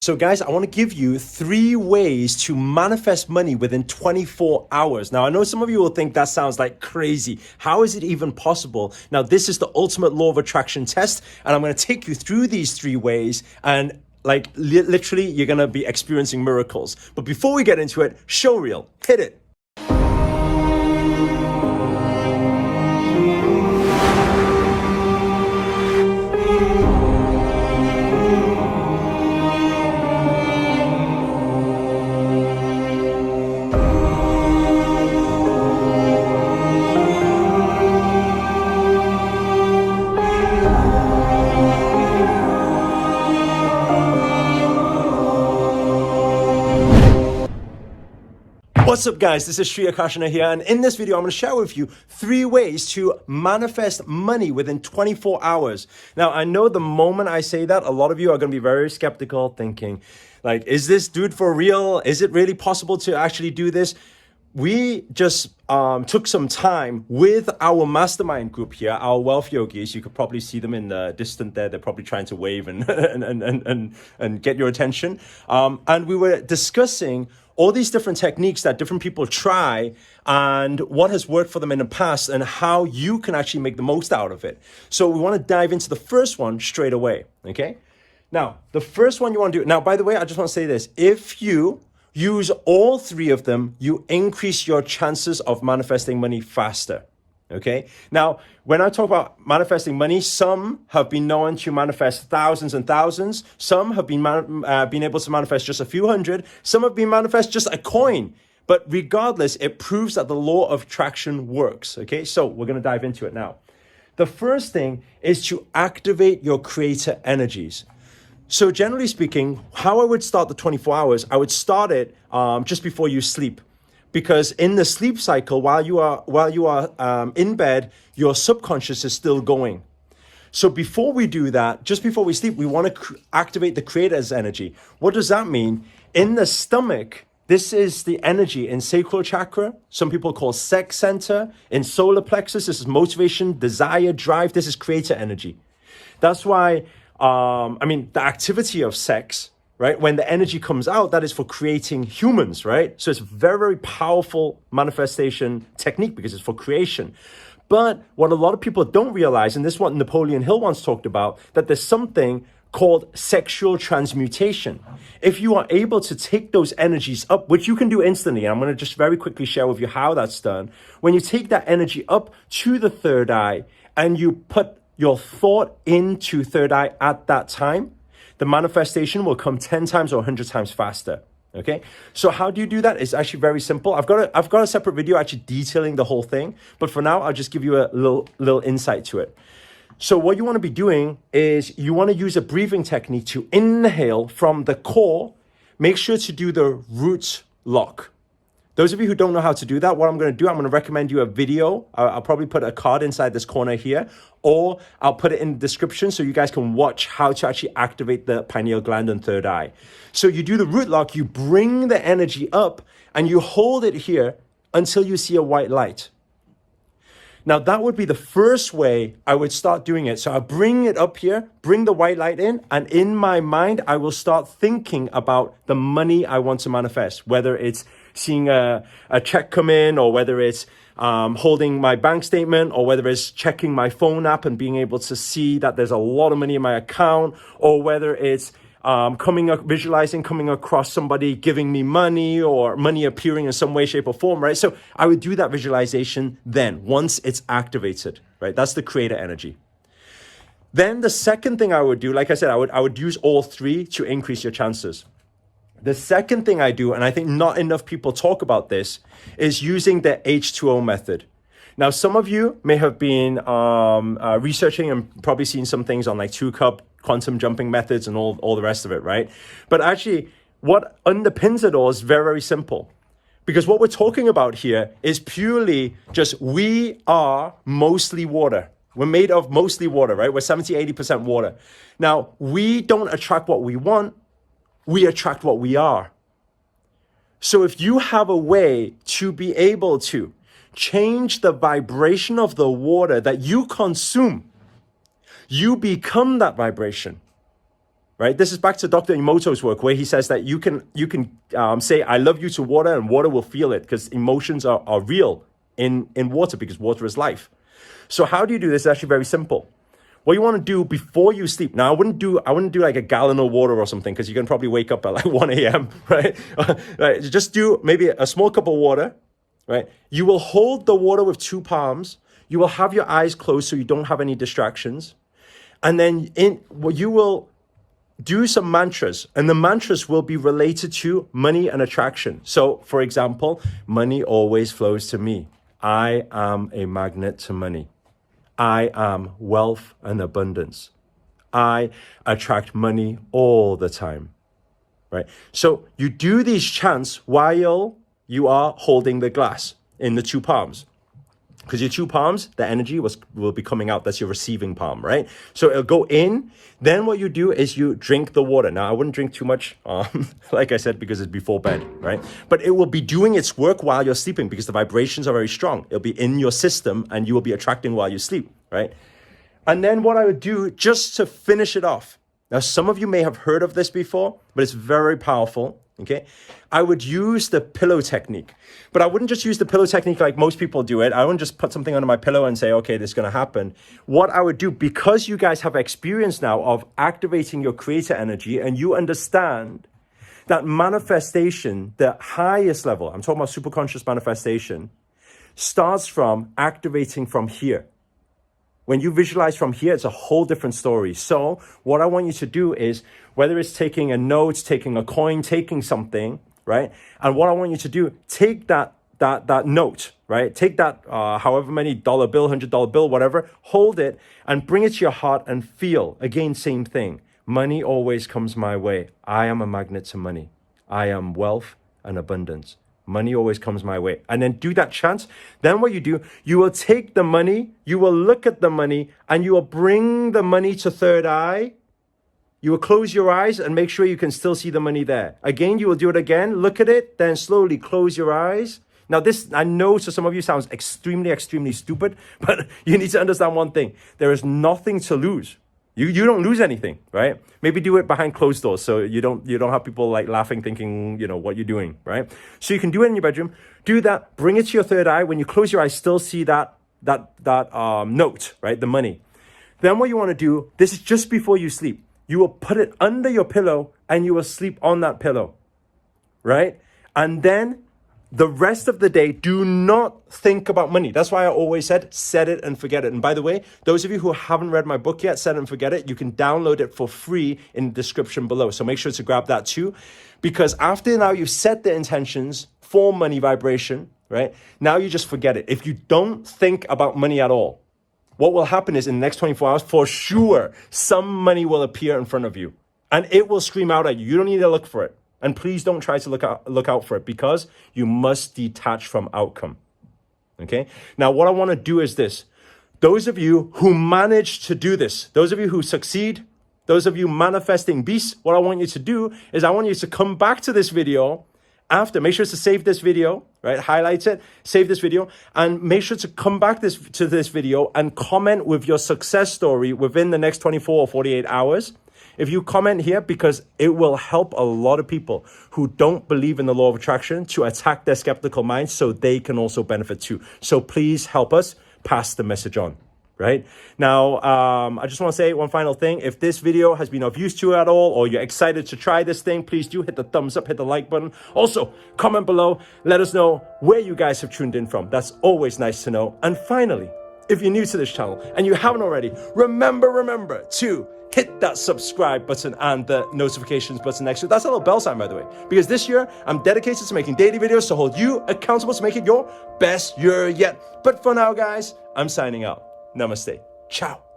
So guys, I want to give you 3 ways to manifest money within 24 hours. Now, I know some of you will think that sounds like crazy. How is it even possible? Now, this is the ultimate law of attraction test, and I'm going to take you through these 3 ways, and literally, you're going to be experiencing miracles. But before we get into it, show reel, hit it. What's up guys, this is Sri Akashana here, and in this video I'm going to share with you 3 ways to manifest money within 24 hours. Now I know the moment I say that, a lot of you are going to be very skeptical, thinking like, is this dude for real? Is it really possible to actually do this? We just took some time with our mastermind group here, our wealth yogis. You could probably see them in the distance there. They're probably trying to wave and and get your attention. And we were discussing all these different techniques that different people try and what has worked for them in the past and how you can actually make the most out of it. So we want to dive into the first one straight away, okay? Now, the first one you want to do, now, by the way, I just want to say this. If you use all 3 of them, you increase your chances of manifesting money faster. Okay. Now, when I talk about manifesting money, some have been known to manifest thousands and thousands. Some have been able to manifest just a few hundred. Some have been manifest just a coin. But regardless, it proves that the law of attraction works. Okay. So we're going to dive into it now. The first thing is to activate your creator energies. So generally speaking, how I would start the 24 hours, I would start it just before you sleep. Because in the sleep cycle, while you are in bed, your subconscious is still going. So before we do that, just before we sleep, we want to activate the creator's energy. What does that mean? In the stomach, this is the energy in sacral chakra. Some people call sex center. In solar plexus, this is motivation, desire, drive. This is creator energy. That's why, the activity of sex, right? When the energy comes out, that is for creating humans, right? So it's a very, very powerful manifestation technique because it's for creation. But what a lot of people don't realize, and this is what Napoleon Hill once talked about, that there's something called sexual transmutation. If you are able to take those energies up, which you can do instantly, and I'm going to just very quickly share with you how that's done. When you take that energy up to the third eye and you put your thought into third eye at that time, the manifestation will come 10 times or 100 times faster. Okay. So how do you do that? It's actually very simple. I've got a separate video actually detailing the whole thing, but for now, I'll just give you a little insight to it. So what you want to be doing is you want to use a breathing technique to inhale from the core. Make sure to do the root lock. Those of you who don't know how to do that, what I'm going to do, I'm going to recommend you a video. I'll probably put a card inside this corner here, or I'll put it in the description so you guys can watch how to actually activate the pineal gland and third eye. So you do the root lock, you bring the energy up and you hold it here until you see a white light. Now that would be the first way I would start doing it. So I bring it up here, bring the white light in, and in my mind, I will start thinking about the money I want to manifest, whether it's seeing a check come in, or whether it's holding my bank statement, or whether it's checking my phone app and being able to see that there's a lot of money in my account, or whether it's visualizing coming across somebody giving me money, or money appearing in some way, shape, or form, right? So I would do that visualization then, once it's activated, right? That's the creator energy. Then the second thing I would do, like I said, I would use all 3 to increase your chances. The second thing I do, and I think not enough people talk about this, is using the H2O method. Now, some of you may have been researching and probably seen some things on like 2-cup, quantum jumping methods and all the rest of it, right? But actually, what underpins it all is very, very simple. Because what we're talking about here is purely just we are mostly water. We're made of mostly water, right? We're 70, 80% water. Now, we don't attract what we want. We attract what we are. So if you have a way to be able to change the vibration of the water that you consume, you become that vibration. right? This is back to Dr. Emoto's work where he says that you can say, I love you to water, and water will feel it because emotions are real in water because water is life. So how do you do this? It's actually very simple. What you want to do before you sleep. Now, I wouldn't do like a gallon of water or something because you can probably wake up at like 1 a.m., right? Right? Just do maybe a small cup of water, right? You will hold the water with 2 palms. You will have your eyes closed so you don't have any distractions. And then you will do some mantras, and the mantras will be related to money and attraction. So, for example, money always flows to me. I am a magnet to money. I am wealth and abundance. I attract money all the time, right? So you do these chants while you are holding the glass in the 2 palms. Because your 2 palms, the energy will be coming out. That's your receiving palm, right? So it'll go in. Then what you do is you drink the water. Now, I wouldn't drink too much, like I said, because it's before bed, right? But it will be doing its work while you're sleeping because the vibrations are very strong. It'll be in your system and you will be attracting while you sleep, right? And then what I would do just to finish it off. Now, some of you may have heard of this before, but it's very powerful. Okay, I would use the pillow technique, but I wouldn't just use the pillow technique like most people do it. I wouldn't just put something under my pillow and say, okay, this is going to happen. What I would do, because you guys have experience now of activating your creator energy and you understand that manifestation, the highest level, I'm talking about superconscious manifestation, starts from activating from here. When you visualize from here, it's a whole different story. So what I want you to do is, whether it's taking a note, taking a coin, taking something, right? And what I want you to do, take that note, right? Take that however many dollar bill, $100 bill, whatever, hold it and bring it to your heart and feel. Again, same thing. Money always comes my way. I am a magnet to money. I am wealth and abundance. Money always comes my way. And then do that chant. Then what you do, you will take the money, you will look at the money, and you will bring the money to third eye. You will close your eyes and make sure you can still see the money there. Again, you will do it again. Look at it, then slowly close your eyes. Now this, I know to some of you sounds extremely, extremely stupid, but you need to understand one thing. There is nothing to lose. You don't lose anything, right? Maybe do it behind closed doors so you don't have people like laughing, thinking, what you're doing, right? So you can do it in your bedroom. Do that. Bring it to your third eye. When you close your eyes, still see that note, right? The money. Then what you want to do, this is just before you sleep. You will put it under your pillow and you will sleep on that pillow, right? And then the rest of the day, do not think about money. That's why I always said, set it and forget it. And by the way, those of you who haven't read my book yet, Set It and Forget It, you can download it for free in the description below. So make sure to grab that too. Because after now you've set the intentions for money vibration, right? Now you just forget it. If you don't think about money at all, what will happen is in the next 24 hours, for sure, some money will appear in front of you. And it will scream out at you. You don't need to look for it. And please don't try to look out for it because you must detach from outcome. Okay? Now, what I want to do is this. Those of you who manage to do this, those of you who succeed, those of you manifesting beasts, what I want you to do is I want you to come back to this video after. Make sure to save this video, right? Highlight it, save this video, and make sure to come back to this video and comment with your success story within the next 24 or 48 hours. If you comment here, because it will help a lot of people who don't believe in the law of attraction to attack their skeptical minds so they can also benefit too. So please help us pass the message on, right? Now, I just want to say one final thing. If this video has been of use to you at all, or you're excited to try this thing, please do hit the thumbs up, hit the like button. Also, comment below. Let us know where you guys have tuned in from. That's always nice to know. And finally, if you're new to this channel and you haven't already, remember to hit that subscribe button and the notifications button next to it. That's a little bell sign, by the way, because this year I'm dedicated to making daily videos to hold you accountable to make it your best year yet. But for now, guys, I'm signing out. Namaste. Ciao.